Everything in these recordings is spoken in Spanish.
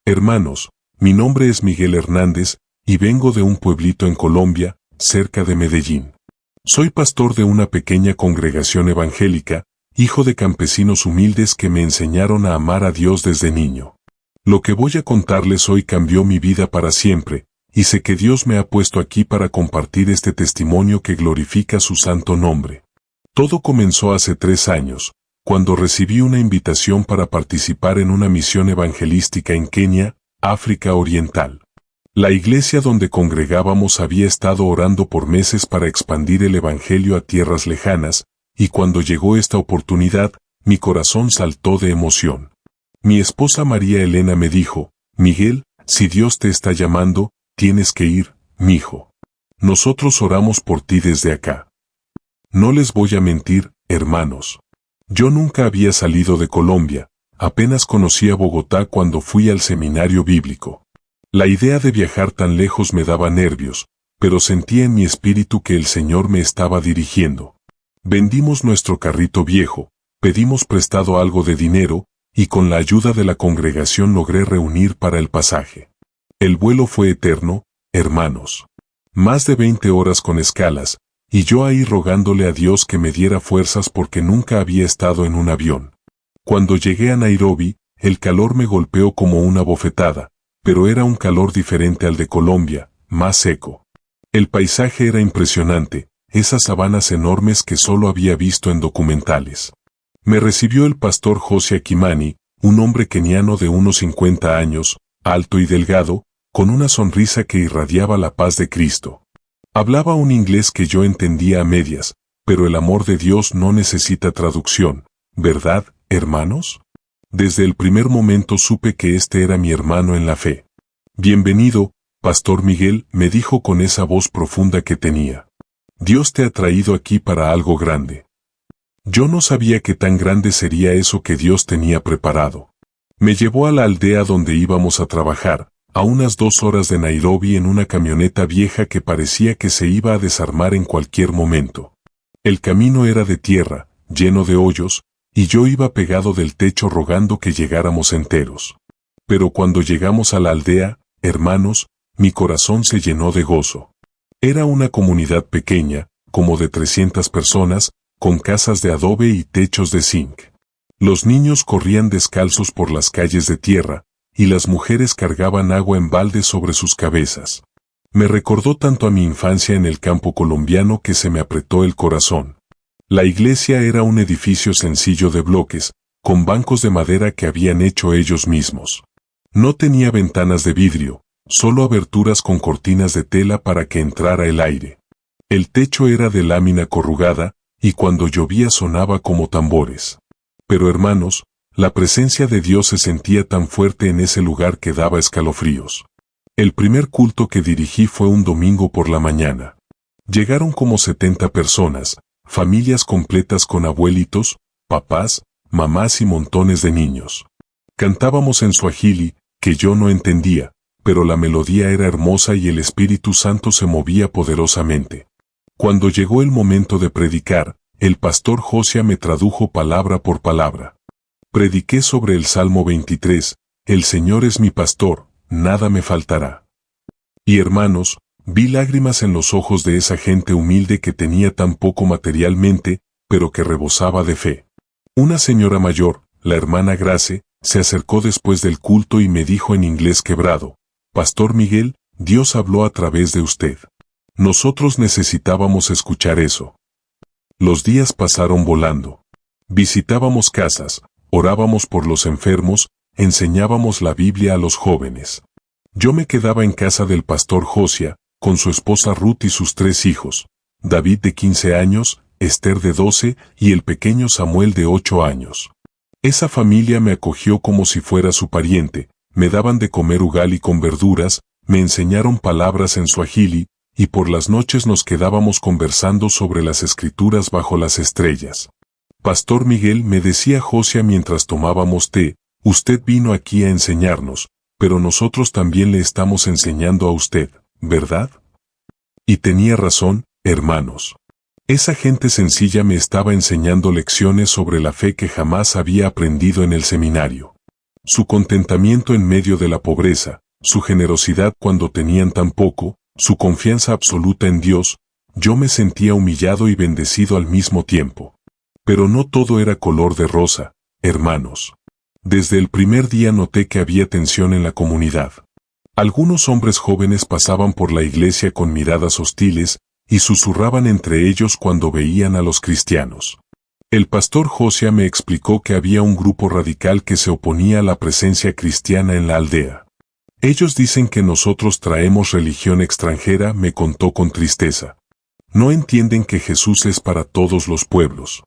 Hermanos, mi nombre es Miguel Hernández, y vengo de un pueblito en Colombia, cerca de Medellín. Soy pastor de una pequeña congregación evangélica, hijo de campesinos humildes que me enseñaron a amar a Dios desde niño. Lo que voy a contarles hoy cambió mi vida para siempre, y sé que Dios me ha puesto aquí para compartir este testimonio que glorifica su santo nombre. Todo comenzó hace 3 años, cuando recibí una invitación para participar en una misión evangelística en Kenia, África Oriental. La iglesia donde congregábamos había estado orando por meses para expandir el evangelio a tierras lejanas, y cuando llegó esta oportunidad, mi corazón saltó de emoción. Mi esposa María Elena me dijo: Miguel, si Dios te está llamando, tienes que ir, mijo. Nosotros oramos por ti desde acá. No les voy a mentir, hermanos. Yo nunca había salido de Colombia, apenas conocí a Bogotá cuando fui al seminario bíblico. La idea de viajar tan lejos me daba nervios, pero sentía en mi espíritu que el Señor me estaba dirigiendo. Vendimos nuestro carrito viejo, pedimos prestado algo de dinero, y con la ayuda de la congregación logré reunir para el pasaje. El vuelo fue eterno, hermanos. Más de 20 horas con escalas, y yo ahí rogándole a Dios que me diera fuerzas porque nunca había estado en un avión. Cuando llegué a Nairobi, el calor me golpeó como una bofetada, pero era un calor diferente al de Colombia, más seco. El paisaje era impresionante, esas sabanas enormes que solo había visto en documentales. Me recibió el pastor José Kimani, un hombre keniano de unos 50 años, alto y delgado, con una sonrisa que irradiaba la paz de Cristo. Hablaba un inglés que yo entendía a medias, pero el amor de Dios no necesita traducción, ¿verdad, hermanos? Desde el primer momento supe que este era mi hermano en la fe. Bienvenido, Pastor Miguel, me dijo con esa voz profunda que tenía. Dios te ha traído aquí para algo grande. Yo no sabía qué tan grande sería eso que Dios tenía preparado. Me llevó a la aldea donde íbamos a trabajar, a unas 2 horas de Nairobi en una camioneta vieja que parecía que se iba a desarmar en cualquier momento. El camino era de tierra, lleno de hoyos, y yo iba pegado del techo rogando que llegáramos enteros. Pero cuando llegamos a la aldea, hermanos, mi corazón se llenó de gozo. Era una comunidad pequeña, como de 300 personas, con casas de adobe y techos de zinc. Los niños corrían descalzos por las calles de tierra, y las mujeres cargaban agua en baldes sobre sus cabezas. Me recordó tanto a mi infancia en el campo colombiano que se me apretó el corazón. La iglesia era un edificio sencillo de bloques, con bancos de madera que habían hecho ellos mismos. No tenía ventanas de vidrio, solo aberturas con cortinas de tela para que entrara el aire. El techo era de lámina corrugada, y cuando llovía sonaba como tambores. Pero hermanos, la presencia de Dios se sentía tan fuerte en ese lugar que daba escalofríos. El primer culto que dirigí fue un domingo por la mañana. Llegaron como 70 personas, familias completas con abuelitos, papás, mamás y montones de niños. Cantábamos en suajili, que yo no entendía, pero la melodía era hermosa y el Espíritu Santo se movía poderosamente. Cuando llegó el momento de predicar, el pastor José me tradujo palabra por palabra. Prediqué sobre el Salmo 23, el Señor es mi pastor, nada me faltará. Y hermanos, vi lágrimas en los ojos de esa gente humilde que tenía tan poco materialmente, pero que rebosaba de fe. Una señora mayor, la hermana Grace, se acercó después del culto y me dijo en inglés quebrado: Pastor Miguel, Dios habló a través de usted. Nosotros necesitábamos escuchar eso. Los días pasaron volando. Visitábamos casas, orábamos por los enfermos, enseñábamos la Biblia a los jóvenes. Yo me quedaba en casa del pastor José, con su esposa Ruth y sus 3 hijos, David de 15 años, Esther de 12 y el pequeño Samuel de 8 años. Esa familia me acogió como si fuera su pariente, me daban de comer ugali con verduras, me enseñaron palabras en suajili, y por las noches nos quedábamos conversando sobre las escrituras bajo las estrellas. Pastor Miguel, me decía José mientras tomábamos té, usted vino aquí a enseñarnos, pero nosotros también le estamos enseñando a usted, ¿verdad? Y tenía razón, hermanos. Esa gente sencilla me estaba enseñando lecciones sobre la fe que jamás había aprendido en el seminario. Su contentamiento en medio de la pobreza, su generosidad cuando tenían tan poco, su confianza absoluta en Dios, yo me sentía humillado y bendecido al mismo tiempo. Pero no todo era color de rosa, hermanos. Desde el primer día noté que había tensión en la comunidad. Algunos hombres jóvenes pasaban por la iglesia con miradas hostiles y susurraban entre ellos cuando veían a los cristianos. El pastor José me explicó que había un grupo radical que se oponía a la presencia cristiana en la aldea. Ellos dicen que nosotros traemos religión extranjera, me contó con tristeza. No entienden que Jesús es para todos los pueblos.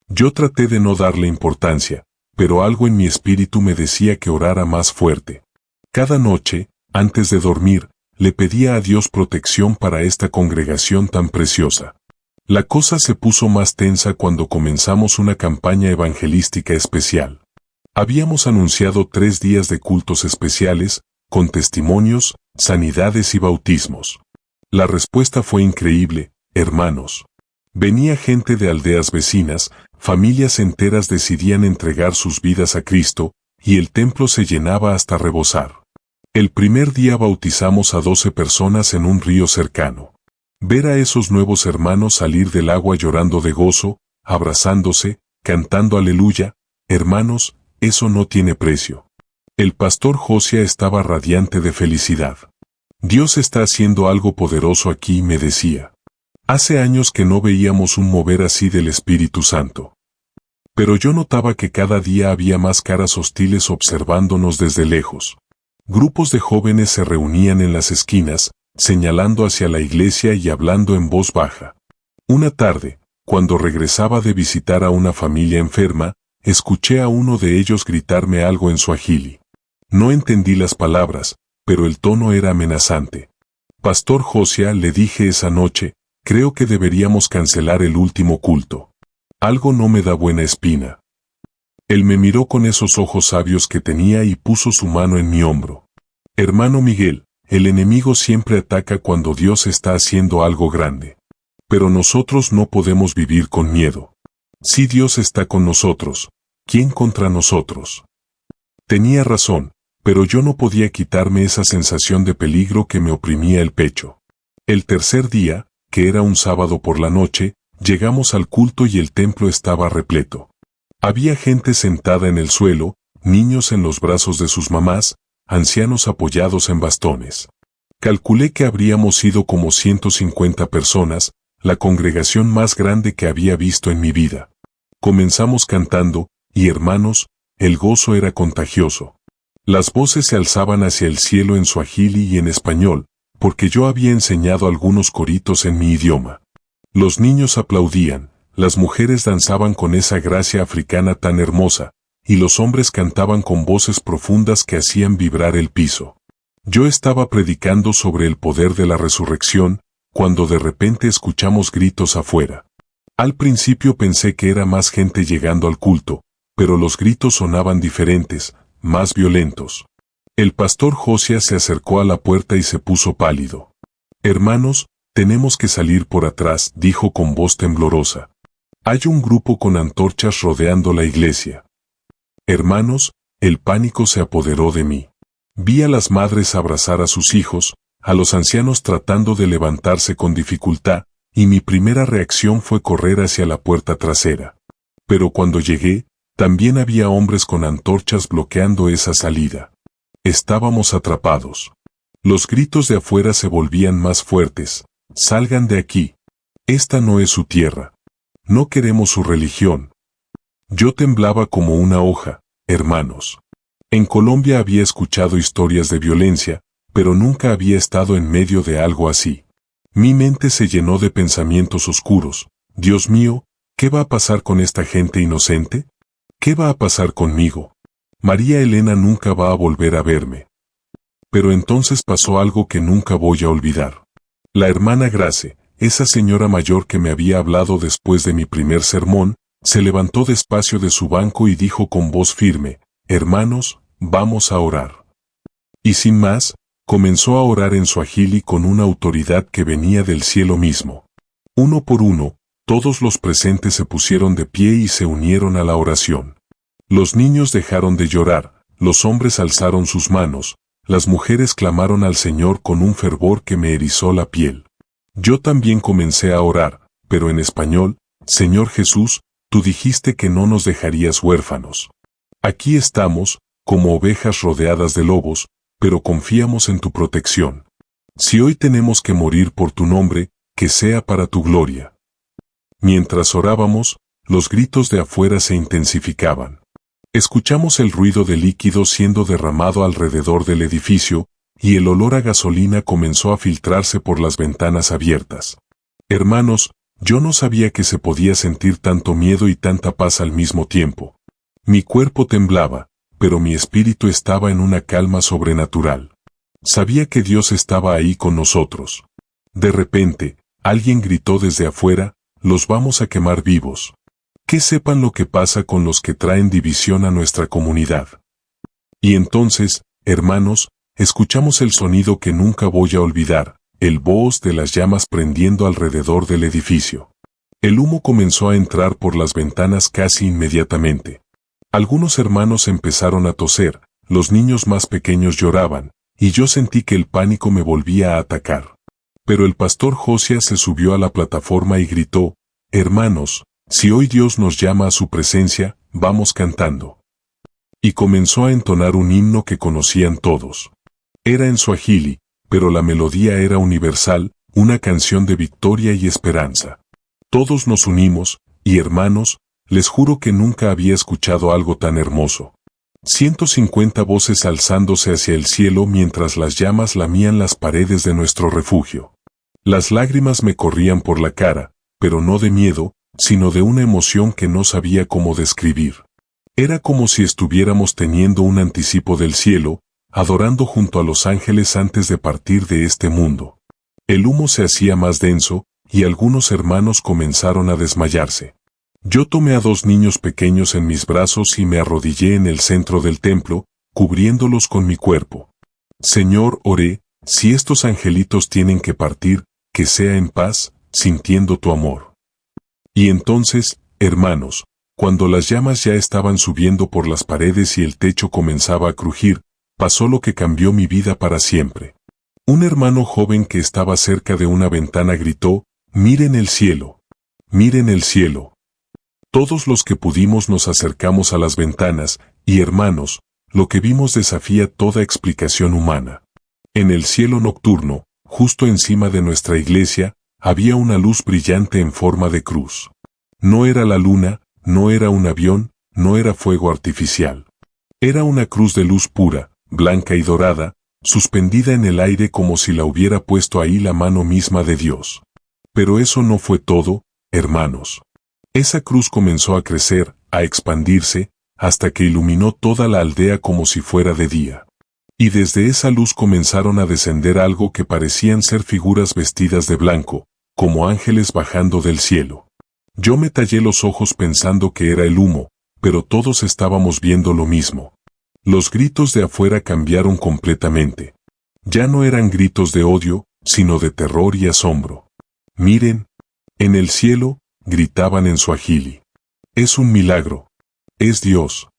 Yo traté de no darle importancia, pero algo en mi espíritu me decía que orara más fuerte. Cada noche, antes de dormir, le pedía a Dios protección para esta congregación tan preciosa. La cosa se puso más tensa cuando comenzamos una campaña evangelística especial. Habíamos anunciado 3 días de cultos especiales, con testimonios, sanidades y bautismos. La respuesta fue increíble, hermanos. Venía gente de aldeas vecinas, familias enteras decidían entregar sus vidas a Cristo, y el templo se llenaba hasta rebosar. El primer día bautizamos a 12 personas en un río cercano. Ver a esos nuevos hermanos salir del agua llorando de gozo, abrazándose, cantando aleluya, hermanos, eso no tiene precio. El pastor José estaba radiante de felicidad. Dios está haciendo algo poderoso aquí, me decía. Hace años que no veíamos un mover así del Espíritu Santo. Pero yo notaba que cada día había más caras hostiles observándonos desde lejos. Grupos de jóvenes se reunían en las esquinas, señalando hacia la iglesia y hablando en voz baja. Una tarde, cuando regresaba de visitar a una familia enferma, escuché a uno de ellos gritarme algo en suajili. No entendí las palabras, pero el tono era amenazante. Pastor José, le dije esa noche, creo que deberíamos cancelar el último culto. Algo no me da buena espina. Él me miró con esos ojos sabios que tenía y puso su mano en mi hombro. Hermano Miguel, el enemigo siempre ataca cuando Dios está haciendo algo grande. Pero nosotros no podemos vivir con miedo. Si Dios está con nosotros, ¿quién contra nosotros? Tenía razón, pero yo no podía quitarme esa sensación de peligro que me oprimía el pecho. El tercer día, que era un sábado por la noche, llegamos al culto y el templo estaba repleto. Había gente sentada en el suelo, niños en los brazos de sus mamás, ancianos apoyados en bastones. Calculé que habríamos sido como 150 personas, la congregación más grande que había visto en mi vida. Comenzamos cantando, y hermanos, el gozo era contagioso. Las voces se alzaban hacia el cielo en suajili y en español, porque yo había enseñado algunos coritos en mi idioma. Los niños aplaudían, las mujeres danzaban con esa gracia africana tan hermosa, y los hombres cantaban con voces profundas que hacían vibrar el piso. Yo estaba predicando sobre el poder de la resurrección, cuando de repente escuchamos gritos afuera. Al principio pensé que era más gente llegando al culto, pero los gritos sonaban diferentes, más violentos. El pastor José se acercó a la puerta y se puso pálido. Hermanos, tenemos que salir por atrás, dijo con voz temblorosa. Hay un grupo con antorchas rodeando la iglesia. Hermanos, el pánico se apoderó de mí. Vi a las madres abrazar a sus hijos, a los ancianos tratando de levantarse con dificultad, y mi primera reacción fue correr hacia la puerta trasera. Pero cuando llegué, también había hombres con antorchas bloqueando esa salida. Estábamos atrapados. Los gritos de afuera se volvían más fuertes. Salgan de aquí. Esta no es su tierra. No queremos su religión. Yo temblaba como una hoja, hermanos. En Colombia había escuchado historias de violencia, pero nunca había estado en medio de algo así. Mi mente se llenó de pensamientos oscuros. Dios mío, ¿qué va a pasar con esta gente inocente? ¿Qué va a pasar conmigo? María Elena nunca va a volver a verme. Pero entonces pasó algo que nunca voy a olvidar. La hermana Grace, esa señora mayor que me había hablado después de mi primer sermón, se levantó despacio de su banco y dijo con voz firme, hermanos, vamos a orar. Y sin más, comenzó a orar en suajili con una autoridad que venía del cielo mismo. Uno por uno, todos los presentes se pusieron de pie y se unieron a la oración. Los niños dejaron de llorar, los hombres alzaron sus manos, las mujeres clamaron al Señor con un fervor que me erizó la piel. Yo también comencé a orar, pero en español: Señor Jesús, tú dijiste que no nos dejarías huérfanos. Aquí estamos, como ovejas rodeadas de lobos, pero confiamos en tu protección. Si hoy tenemos que morir por tu nombre, que sea para tu gloria. Mientras orábamos, los gritos de afuera se intensificaban. Escuchamos el ruido de líquido siendo derramado alrededor del edificio, y el olor a gasolina comenzó a filtrarse por las ventanas abiertas. Hermanos, yo no sabía que se podía sentir tanto miedo y tanta paz al mismo tiempo. Mi cuerpo temblaba, pero mi espíritu estaba en una calma sobrenatural. Sabía que Dios estaba ahí con nosotros. De repente, alguien gritó desde afuera: los vamos a quemar vivos. Que sepan lo que pasa con los que traen división a nuestra comunidad. Y entonces, hermanos, escuchamos el sonido que nunca voy a olvidar, el voz de las llamas prendiendo alrededor del edificio. El humo comenzó a entrar por las ventanas casi inmediatamente. Algunos hermanos empezaron a toser, los niños más pequeños lloraban, y yo sentí que el pánico me volvía a atacar. Pero el pastor Josias se subió a la plataforma y gritó: hermanos, si hoy Dios nos llama a su presencia, vamos cantando. Y comenzó a entonar un himno que conocían todos. Era en suajili, pero la melodía era universal, una canción de victoria y esperanza. Todos nos unimos, y hermanos, les juro que nunca había escuchado algo tan hermoso. 150 voces alzándose hacia el cielo mientras las llamas lamían las paredes de nuestro refugio. Las lágrimas me corrían por la cara, pero no de miedo, sino de una emoción que no sabía cómo describir. Era como si estuviéramos teniendo un anticipo del cielo, adorando junto a los ángeles antes de partir de este mundo. El humo se hacía más denso, y algunos hermanos comenzaron a desmayarse. Yo tomé a 2 niños pequeños en mis brazos y me arrodillé en el centro del templo, cubriéndolos con mi cuerpo. Señor, oré, si estos angelitos tienen que partir, que sea en paz, sintiendo tu amor. Y entonces, hermanos, cuando las llamas ya estaban subiendo por las paredes y el techo comenzaba a crujir, pasó lo que cambió mi vida para siempre. Un hermano joven que estaba cerca de una ventana gritó: miren el cielo. Miren el cielo. Todos los que pudimos nos acercamos a las ventanas, y hermanos, lo que vimos desafía toda explicación humana. En el cielo nocturno, justo encima de nuestra iglesia, había una luz brillante en forma de cruz. No era la luna, no era un avión, no era fuego artificial. Era una cruz de luz pura, blanca y dorada, suspendida en el aire como si la hubiera puesto ahí la mano misma de Dios. Pero eso no fue todo, hermanos. Esa cruz comenzó a crecer, a expandirse, hasta que iluminó toda la aldea como si fuera de día. Y desde esa luz comenzaron a descender algo que parecían ser figuras vestidas de blanco, como ángeles bajando del cielo. Yo me tallé los ojos pensando que era el humo, pero todos estábamos viendo lo mismo. Los gritos de afuera cambiaron completamente. Ya no eran gritos de odio, sino de terror y asombro. Miren, en el cielo, gritaban en suajili. Es un milagro. Es Dios.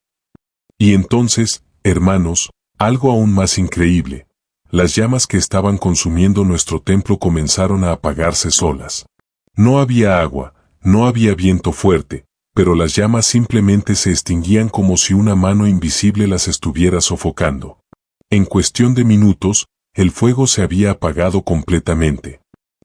Y entonces, hermanos, algo aún más increíble. Las llamas que estaban consumiendo nuestro templo comenzaron a apagarse solas. No había agua, no había viento fuerte, pero las llamas simplemente se extinguían como si una mano invisible las estuviera sofocando. En cuestión de minutos, el fuego se había apagado completamente.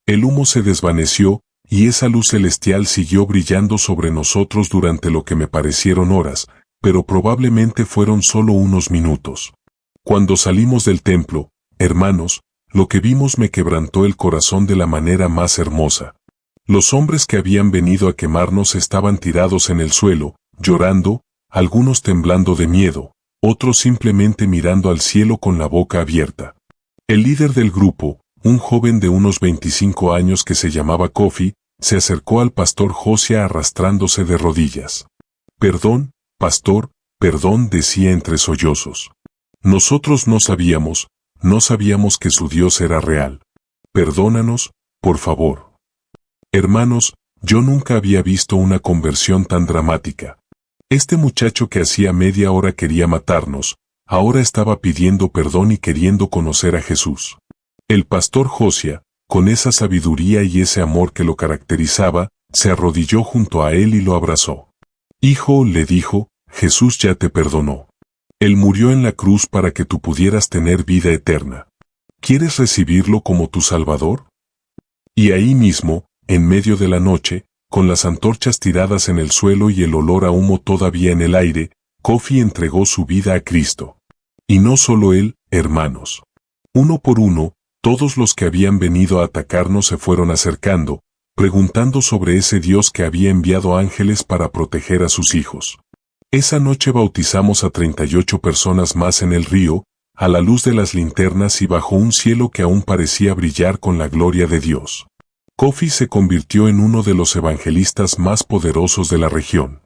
El humo se desvaneció, y esa luz celestial siguió brillando sobre nosotros durante lo que me parecieron horas, pero probablemente fueron solo unos minutos. Cuando salimos del templo, hermanos, lo que vimos me quebrantó el corazón de la manera más hermosa. Los hombres que habían venido a quemarnos estaban tirados en el suelo, llorando, algunos temblando de miedo, otros simplemente mirando al cielo con la boca abierta. El líder del grupo, un joven de unos 25 años que se llamaba Kofi, se acercó al pastor Josia arrastrándose de rodillas. Perdón, pastor, perdón, decía entre sollozos. Nosotros no sabíamos que su Dios era real. Perdónanos, por favor. Hermanos, yo nunca había visto una conversión tan dramática. Este muchacho que hacía media hora quería matarnos, ahora estaba pidiendo perdón y queriendo conocer a Jesús. El pastor Josia, con esa sabiduría y ese amor que lo caracterizaba, se arrodilló junto a él y lo abrazó. Hijo, le dijo, Jesús ya te perdonó. Él murió en la cruz para que tú pudieras tener vida eterna. ¿Quieres recibirlo como tu Salvador? Y ahí mismo, en medio de la noche, con las antorchas tiradas en el suelo y el olor a humo todavía en el aire, Kofi entregó su vida a Cristo. Y no solo él, hermanos. Uno por uno, todos los que habían venido a atacarnos se fueron acercando, preguntando sobre ese Dios que había enviado ángeles para proteger a sus hijos. Esa noche bautizamos a 38 personas más en el río, a la luz de las linternas y bajo un cielo que aún parecía brillar con la gloria de Dios. Kofi se convirtió en uno de los evangelistas más poderosos de la región.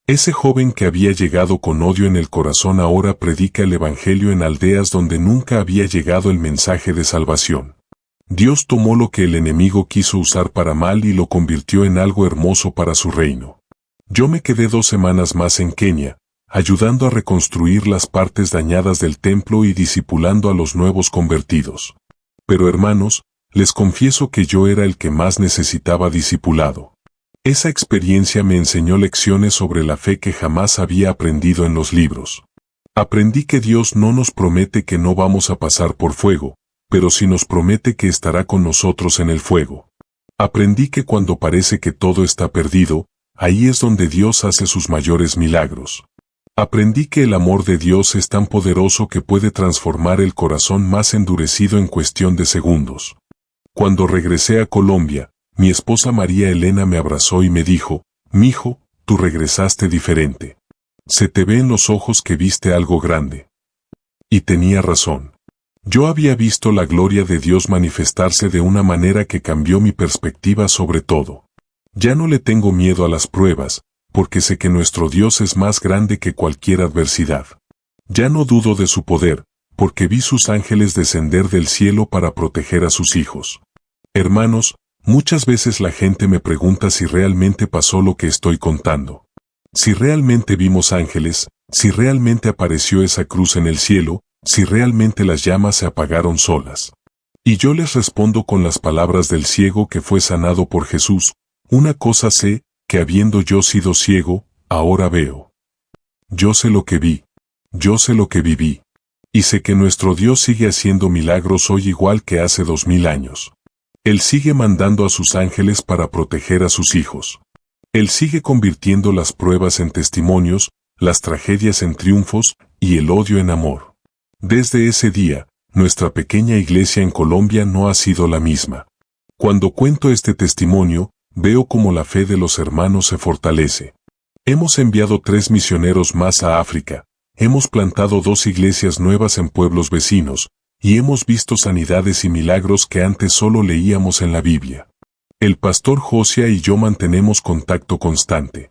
Ese joven que había llegado con odio en el corazón ahora predica el evangelio en aldeas donde nunca había llegado el mensaje de salvación. Dios tomó lo que el enemigo quiso usar para mal y lo convirtió en algo hermoso para su reino. Yo me quedé 2 semanas más en Kenia, ayudando a reconstruir las partes dañadas del templo y discipulando a los nuevos convertidos. Pero hermanos, les confieso que yo era el que más necesitaba discipulado. Esa experiencia me enseñó lecciones sobre la fe que jamás había aprendido en los libros. Aprendí que Dios no nos promete que no vamos a pasar por fuego, pero sí nos promete que estará con nosotros en el fuego. Aprendí que cuando parece que todo está perdido, ahí es donde Dios hace sus mayores milagros. Aprendí que el amor de Dios es tan poderoso que puede transformar el corazón más endurecido en cuestión de segundos. Cuando regresé a Colombia, mi esposa María Elena me abrazó y me dijo, «Mijo, tú regresaste diferente. Se te ve en los ojos que viste algo grande». Y tenía razón. Yo había visto la gloria de Dios manifestarse de una manera que cambió mi perspectiva sobre todo. Ya no le tengo miedo a las pruebas, porque sé que nuestro Dios es más grande que cualquier adversidad. Ya no dudo de su poder, porque vi sus ángeles descender del cielo para proteger a sus hijos. Hermanos, muchas veces la gente me pregunta si realmente pasó lo que estoy contando. Si realmente vimos ángeles, si realmente apareció esa cruz en el cielo, si realmente las llamas se apagaron solas. Y yo les respondo con las palabras del ciego que fue sanado por Jesús, una cosa sé, que habiendo yo sido ciego, ahora veo. Yo sé lo que vi. Yo sé lo que viví. Y sé que nuestro Dios sigue haciendo milagros hoy igual que hace 2000 años. Él sigue mandando a sus ángeles para proteger a sus hijos. Él sigue convirtiendo las pruebas en testimonios, las tragedias en triunfos, y el odio en amor. Desde ese día, nuestra pequeña iglesia en Colombia no ha sido la misma. Cuando cuento este testimonio, veo cómo la fe de los hermanos se fortalece. Hemos enviado 3 misioneros más a África, hemos plantado 2 iglesias nuevas en pueblos vecinos, y hemos visto sanidades y milagros que antes solo leíamos en la Biblia. El pastor Josia y yo mantenemos contacto constante.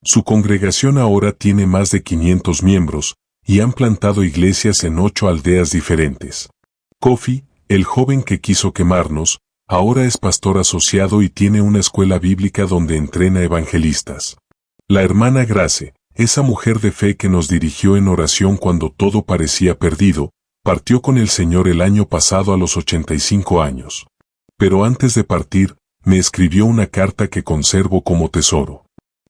Su congregación ahora tiene más de 500 miembros, y han plantado iglesias en 8 aldeas diferentes. Kofi, el joven que quiso quemarnos, ahora es pastor asociado y tiene una escuela bíblica donde entrena evangelistas. La hermana Grace, esa mujer de fe que nos dirigió en oración cuando todo parecía perdido, partió con el Señor el año pasado a los 85 años. Pero antes de partir, me escribió una carta que conservo como tesoro.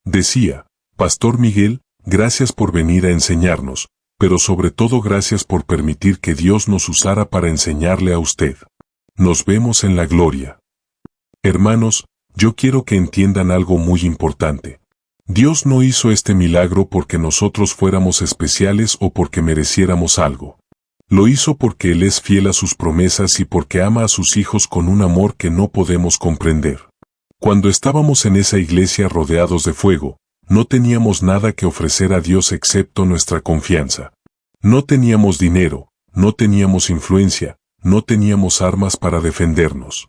Decía, Pastor Miguel, gracias por venir a enseñarnos, pero sobre todo gracias por permitir que Dios nos usara para enseñarle a usted. Nos vemos en la gloria. Hermanos, yo quiero que entiendan algo muy importante. Dios no hizo este milagro porque nosotros fuéramos especiales o porque mereciéramos algo. Lo hizo porque Él es fiel a sus promesas y porque ama a sus hijos con un amor que no podemos comprender. Cuando estábamos en esa iglesia rodeados de fuego, no teníamos nada que ofrecer a Dios excepto nuestra confianza. No teníamos dinero, no teníamos influencia, no teníamos armas para defendernos.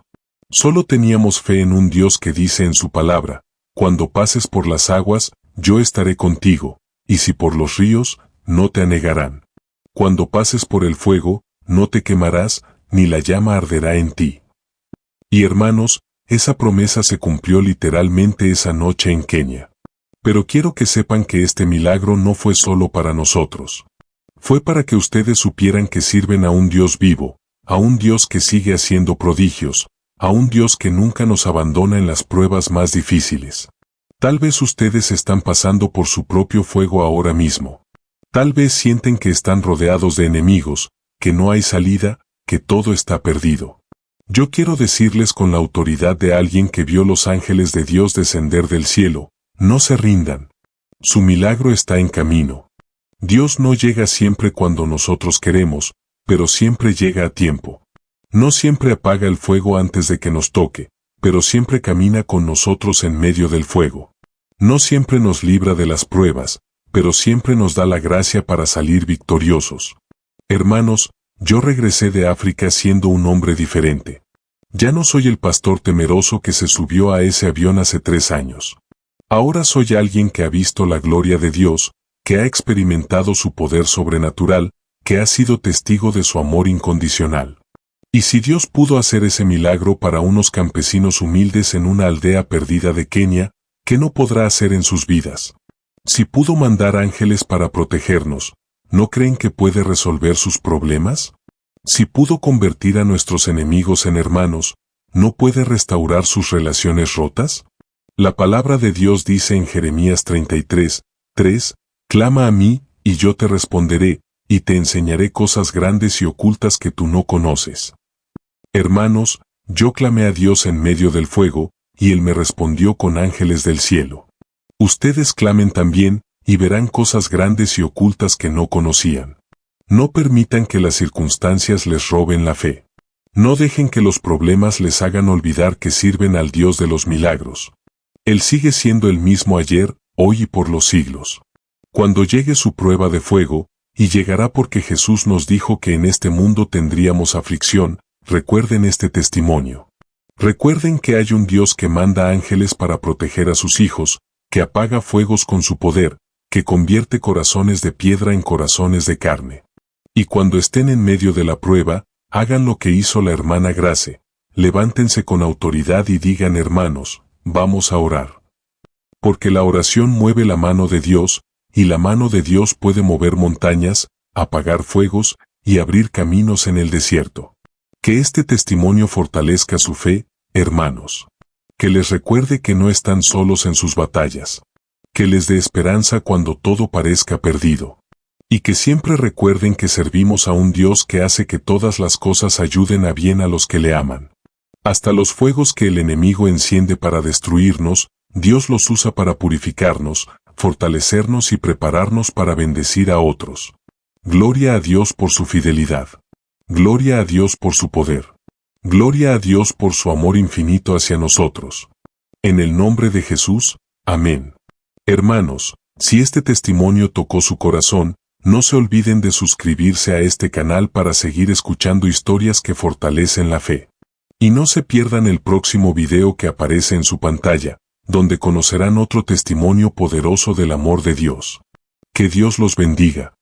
Solo teníamos fe en un Dios que dice en su palabra, cuando pases por las aguas, yo estaré contigo, y si por los ríos, no te anegarán. Cuando pases por el fuego, no te quemarás, ni la llama arderá en ti. Y hermanos, esa promesa se cumplió literalmente esa noche en Kenia. Pero quiero que sepan que este milagro no fue solo para nosotros. Fue para que ustedes supieran que sirven a un Dios vivo, a un Dios que sigue haciendo prodigios, a un Dios que nunca nos abandona en las pruebas más difíciles. Tal vez ustedes están pasando por su propio fuego ahora mismo. Tal vez sienten que están rodeados de enemigos, que no hay salida, que todo está perdido. Yo quiero decirles con la autoridad de alguien que vio los ángeles de Dios descender del cielo, no se rindan. Su milagro está en camino. Dios no llega siempre cuando nosotros queremos, pero siempre llega a tiempo. No siempre apaga el fuego antes de que nos toque, pero siempre camina con nosotros en medio del fuego. No siempre nos libra de las pruebas, pero siempre nos da la gracia para salir victoriosos. Hermanos, yo regresé de África siendo un hombre diferente. Ya no soy el pastor temeroso que se subió a ese avión hace 3 años. Ahora soy alguien que ha visto la gloria de Dios, que ha experimentado su poder sobrenatural, que ha sido testigo de su amor incondicional. Y si Dios pudo hacer ese milagro para unos campesinos humildes en una aldea perdida de Kenia, ¿qué no podrá hacer en sus vidas? Si pudo mandar ángeles para protegernos, ¿no creen que puede resolver sus problemas? Si pudo convertir a nuestros enemigos en hermanos, ¿no puede restaurar sus relaciones rotas? La palabra de Dios dice en Jeremías 33:3, clama a mí, y yo te responderé, y te enseñaré cosas grandes y ocultas que tú no conoces. Hermanos, yo clamé a Dios en medio del fuego, y Él me respondió con ángeles del cielo. Ustedes clamen también, y verán cosas grandes y ocultas que no conocían. No permitan que las circunstancias les roben la fe. No dejen que los problemas les hagan olvidar que sirven al Dios de los milagros. Él sigue siendo el mismo ayer, hoy y por los siglos. Cuando llegue su prueba de fuego, y llegará porque Jesús nos dijo que en este mundo tendríamos aflicción, recuerden este testimonio. Recuerden que hay un Dios que manda ángeles para proteger a sus hijos, que apaga fuegos con su poder, que convierte corazones de piedra en corazones de carne. Y cuando estén en medio de la prueba, hagan lo que hizo la hermana Grace, levántense con autoridad y digan: hermanos, vamos a orar. Porque la oración mueve la mano de Dios, y la mano de Dios puede mover montañas, apagar fuegos, y abrir caminos en el desierto. Que este testimonio fortalezca su fe, hermanos. Que les recuerde que no están solos en sus batallas. Que les dé esperanza cuando todo parezca perdido. Y que siempre recuerden que servimos a un Dios que hace que todas las cosas ayuden a bien a los que le aman. Hasta los fuegos que el enemigo enciende para destruirnos, Dios los usa para purificarnos, fortalecernos y prepararnos para bendecir a otros. Gloria a Dios por su fidelidad. Gloria a Dios por su poder. Gloria a Dios por su amor infinito hacia nosotros. En el nombre de Jesús, amén. Hermanos, si este testimonio tocó su corazón, no se olviden de suscribirse a este canal para seguir escuchando historias que fortalecen la fe. Y no se pierdan el próximo video que aparece en su pantalla, donde conocerán otro testimonio poderoso del amor de Dios. Que Dios los bendiga.